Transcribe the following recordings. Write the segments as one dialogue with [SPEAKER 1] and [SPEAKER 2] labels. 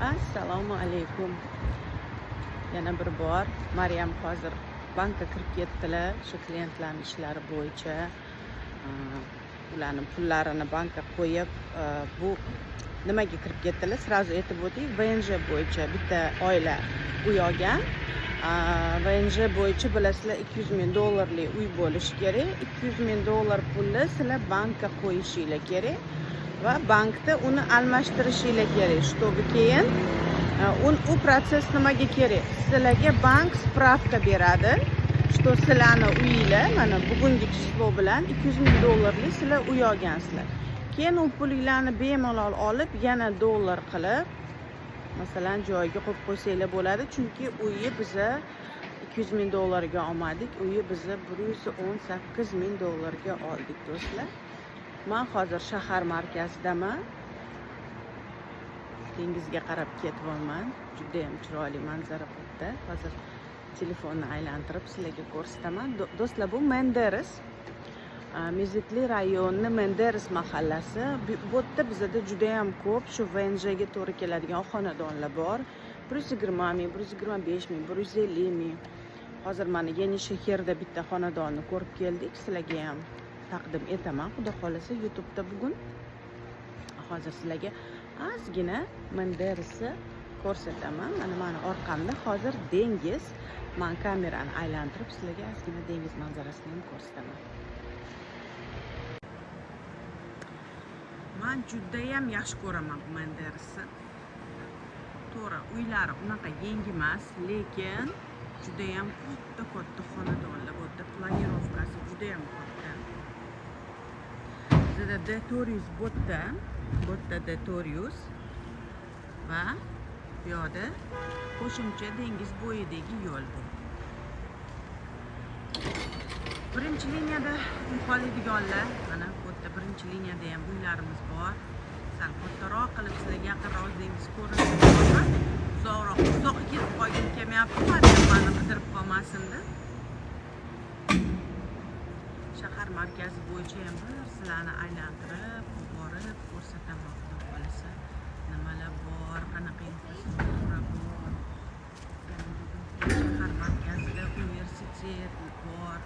[SPEAKER 1] Assalomu alaykum. Yana bir bor Maryam hozir bankka kirib ketdilar. Shu klientlarning ishlari bo'yicha ularning pullarini bankka qo'yib, bu nimaga kirib ketdilar? Sразу aytib o'taylik, VNJ bo'yicha bitta oila uy olgan. VNJ bo'yicha bilasizlar $200,000 uy bo'lishi kerak. $200,000 pulni sizlar bankka qo'yishinglar kerak. Va bankda uni almashtirishinglar kerak. Чтобы keyin u proses nimaga kerak? Sizlarga bank spravka beradi, что sizlarning uyinglar mana bugungi chislo bilan $200,000 sizlar uy olgansizlar. Keyin u pulinglarni bemalol olib, yana dollar qilib, masalan, joyiga qo'yib qo'ysanglar bo'ladi, chunki uyni biza $200,000 ga olmadik, uyni biza $118,000 ga oldik, do'stlar. Men hozir shahar markazidaman. Dengizga qarab ketyapman. Juda ham chiroyli manzara bo'pti. Hozir telefonni aylantirib sizlarga ko'rsataman. Do'stlar, bu Menderes. Mezitli rayoni Menderes mahallasi. Bu yerda bizda juda ham ko'p shu VNJ ga to'g'ri keladigan xonadonlar bor. 120 ming, 125 ming, 150 ming. Hozir mana Yeni shaharda bitta xonadonni ko'rib keldik. Sizlarga ham taqdim etaman, xudo xolasa YouTube'da bugun. Hozir sizlarga ozgina Menderesni ko'rsataman. Mana meni orqamda hozir dengiz. Men kamerani aylantirib sizlarga ozgina dengiz manzarasini ham ko'rsataman. Men juda ham yaxshi ko'raman Menderesni. To'g'ri, uylari unaqa yangi emas, lekin juda ham katta xonadonlar, bu yerda planirovkasi juda ham katta. Bizda Detorius bu yerda Detorius va bu yoqda qo'shimcha dengiz bo'yidagi yo'l bu. Birinchi liniyada qoladiganlar, mana bu yerda birinchi liniyada ham uylarimiz bor. Sal kattaroq qilib sizlarga yaqinroq dengiz ko'rinadi. Uzoqqa ketib qolgim kelmayapti, meni qidirib qolmasin-da. Shahar markazi bo'yicha ham bir sizlarni aylantirib, borib ko'rsataman, xudo xolasa. Nimalar bor, qanaqa infrastruktura bor. Shahar markazida universitet bor.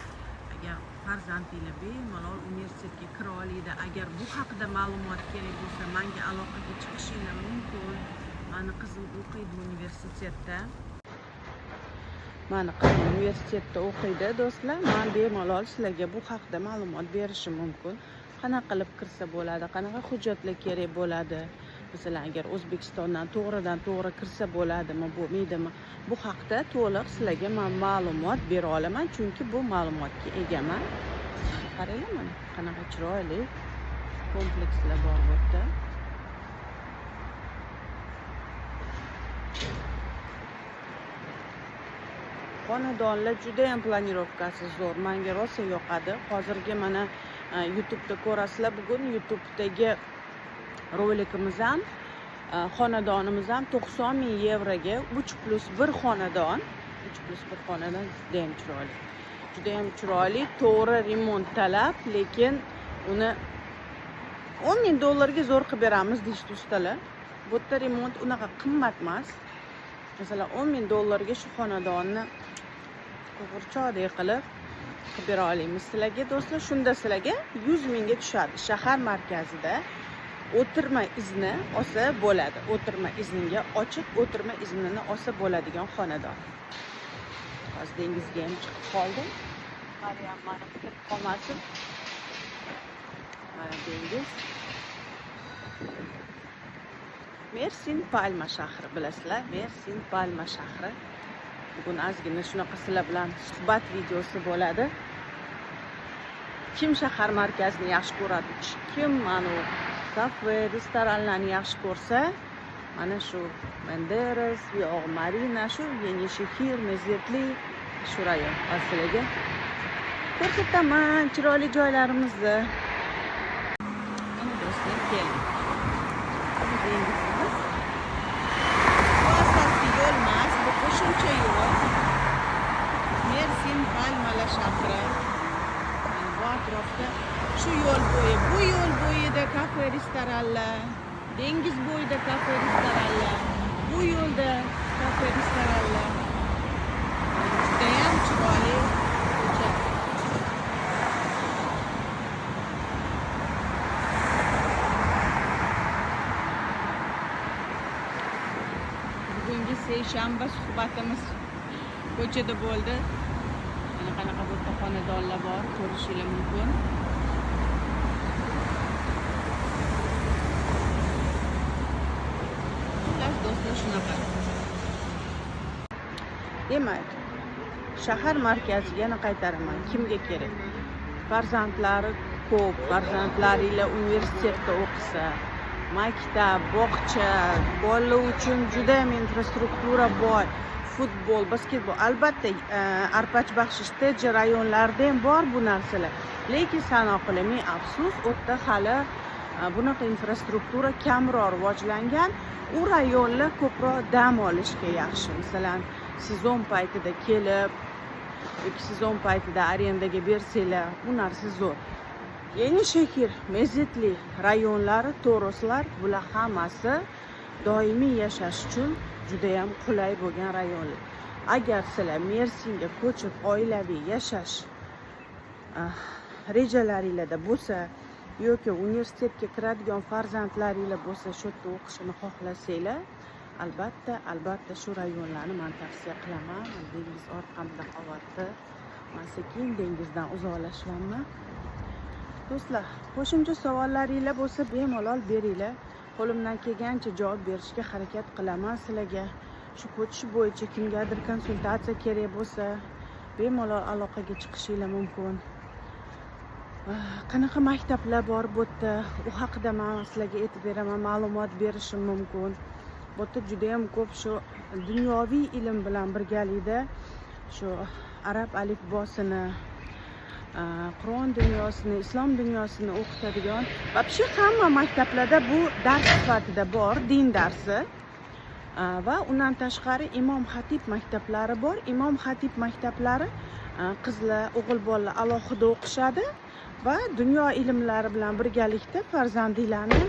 [SPEAKER 1] Agar farzandinglar bemalol universitetga kira oladi, agar bu haqida ma'lumot kerak bo'lsa, menga aloqaga chiqishinglar mumkin. Meni qizim o'qiydi universitetda. Meni qizim universitetda o'qiydi, do'stlar. Men bemalol sizlarga bu haqida ma'lumot berishim mumkin. Qanaqa qilib kirsa bo'ladi, qanaqa hujjatlar kerak bo'ladi. Masalan, agar O'zbekistondan to'g'ri kirsa bo'ladimi, bo'lmaydimi? Bu haqida to'liq sizlarga men ma'lumot bera olaman, chunki bu ma'lumotga egaman. Qaranglar mana qanaqa chiroyli komplekslar bor bu yerda. Xonadonlar juda ham planirovkasi zo'r. Menga rosa yoqadi. Hozirgi mana YouTube'da ko'rasizlar. Bugun YouTube'dagi rolikimiz ham xonadonimiz ham 90 ming yevroga 3+1 xonadon. 3+1 xonadon juda ham chiroyli. Juda ham chiroyli, to'g'ri remont talab, lekin uni $10,000 ga zo'r qilib beramiz deyishdi ustalar. Bu yerda remont unaqa qimmat emas. Masalan, $10,000 ga shu xonadonni qo'g'irchoqdek qilib bera olamiz sizlarga, do'stlar. Shunda sizlarga 100 mingga tushadi. Shahar markazida o'tirma izni olsa bo'ladi. O'tirma izniga ochiq, o'tirma iznini olsa bo'ladigan xonadon. Hozir dengizga ham chiqib qoldim. Maryam meni kutib qolmasin. Mana dengiz. Mersin Palma shahri, bilasizlar, Mersin Palma shahri. Bugun ozgina shunaqa sizlar bilan suhbat videosi bo'ladi. Kim shahar markazini yaxshi ko'radi, kim mana kafe, restoranlarni yaxshi ko'rsa, mana shu Menderes, Marina, shu Yeni shahar, Mezitli, shu rayon sizlarga ko'rsataman chiroyli joylarimizni. Mana do'stlar, keling. Qo'shimcha yo'l. Mersin Palma shahri. Bu atrofda shu yo'l bo'yi, bu yo'l bo'yida kafe, restoranlar, dengiz bo'yida kafe, restoranlar. Bu bu yo'lda kafe restoranlar judayam chiroyli ko'cha. Bugungi seshanba suhbatimiz ko'chada bo'ldi. Mana qanaqa bitta xonadonlar bor, ko'rishingiz mumkin. Do'stlar shunaqa. Demak, shahar markaziga yana qaytaraman. Kimga kerak? Farzandlari ko'p, farzandlaringlar universitetda o'qisa, maktab, bog'cha, bolalar uchun juda ham infrastruktura bor. Futbol, basketbol, albatta Arpachbaxsh Shteji rayonlarida ham bor bu narsalar. Lekin Sanoqli, men afsus, u yerda hali bunaqa infrastruktura kamroq rivojlangan. U rayonlar ko'proq dam olishga yaxshi. Masalan, sezon paytida kelib yoki sezon paytida arendaga bersanglar, bu narsa zo'r. Yangi shahar, mezitli rayonlari, toroslar, bular hammasi doimiy yashash uchun juda ham qulay bo'lgan rayonlar. Agar sizlar Mersinga ko'chib oilaviy yashash rejalaringizda bo'lsa yoki universitetga kiradigan farzandlaringlar bo'lsa, shu yerda o'qishini xohlasanglar, albatta shu rayonlarni men tavsiya qilaman. Dengiz orqamda qo'yapti. Men sekin dengizdan uzoqlashyapman. Do'stlar, qo'shimcha savollaringiz bo'lsa bemalol beringlar. Qo'limdan kelgancha javob berishga harakat qilaman sizlarga. Shu ko'chish bo'yicha kimgadir konsultatsiya kerak bo'lsa, bemalol aloqaga chiqishingiz mumkin. Qanaqa maktablar bor bu yerda, u haqida men sizlarga aytib beraman, ma'lumot berishim mumkin. Bu yerda juda ham ko'p shu dunyoviy ilm bilan birgalikda shu arab alifbosini, Qur'on dunyosini, islom dunyosini o'qitadigan, вообще hamma maktablarda bu dars sifatida bor, din darsi. Va undan tashqari imom xatib maktablari bor. Imom xatib maktablari qizlar, o'g'il bolalar alohida o'qishadi va dunyo ilmlari bilan birgalikda farzandinglarni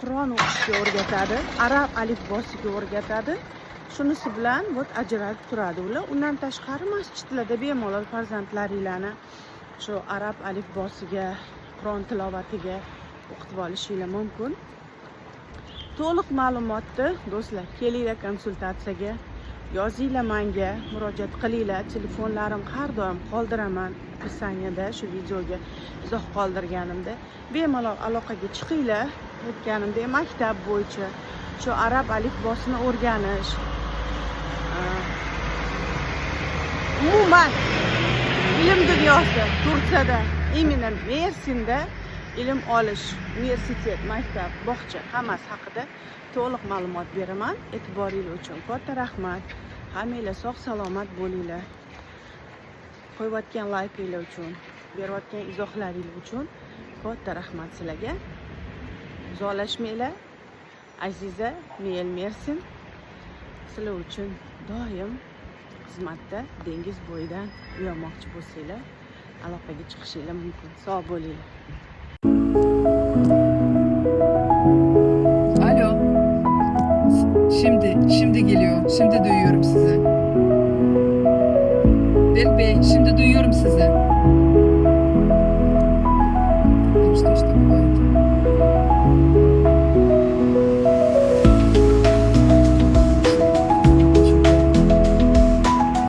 [SPEAKER 1] Qur'on o'qishga o'rgatadi, arab alifbosiga o'rgatadi. Shunisi bilan ajralib turadi ular. Undan tashqari masjidlarda bemalol farzandlaringlarni shu arab alifbosiga, Qur'on tilovatiga o'qitib olishingiz mumkin. To'liq ma'lumotni do'stlar, kelinglar konsultatsiyaga, yozinglar menga, murojaat qilinglar. Telefonlarim har doim qoldiraman opisaniyada, shu videoga izoh qoldirganimda. Bemalol aloqaga chiqinglar. Aytganimdek, maktab bo'yicha shu arab alifbosini o'rganish, umuman ilm dunyosi Turkiyada, imенно Mersinda ilm olish, universitet, maktab, bog'cha hammasi haqida to'liq ma'lumot beraman. E'tiboringiz uchun katta rahmat. Hammanglar sog' salomat bo'linglar. Qo'yayotgan laykinglar uchun, berayotgan izohlaringiz uchun katta rahmat sizlarga. Uzoqlashmanglar. Aziza Mel Mersin sizlar uchun doim xizmatda. Dengiz bo'yidan uyoqmoqchi bo'lsanglar, aloqaga chiqishingiz mumkin. Sog' bo'linglar.
[SPEAKER 2] Alo. Şimdi geliyor. Şimdi duyuyorum sizi. Berk Bey, şimdi duyuyorum sizi.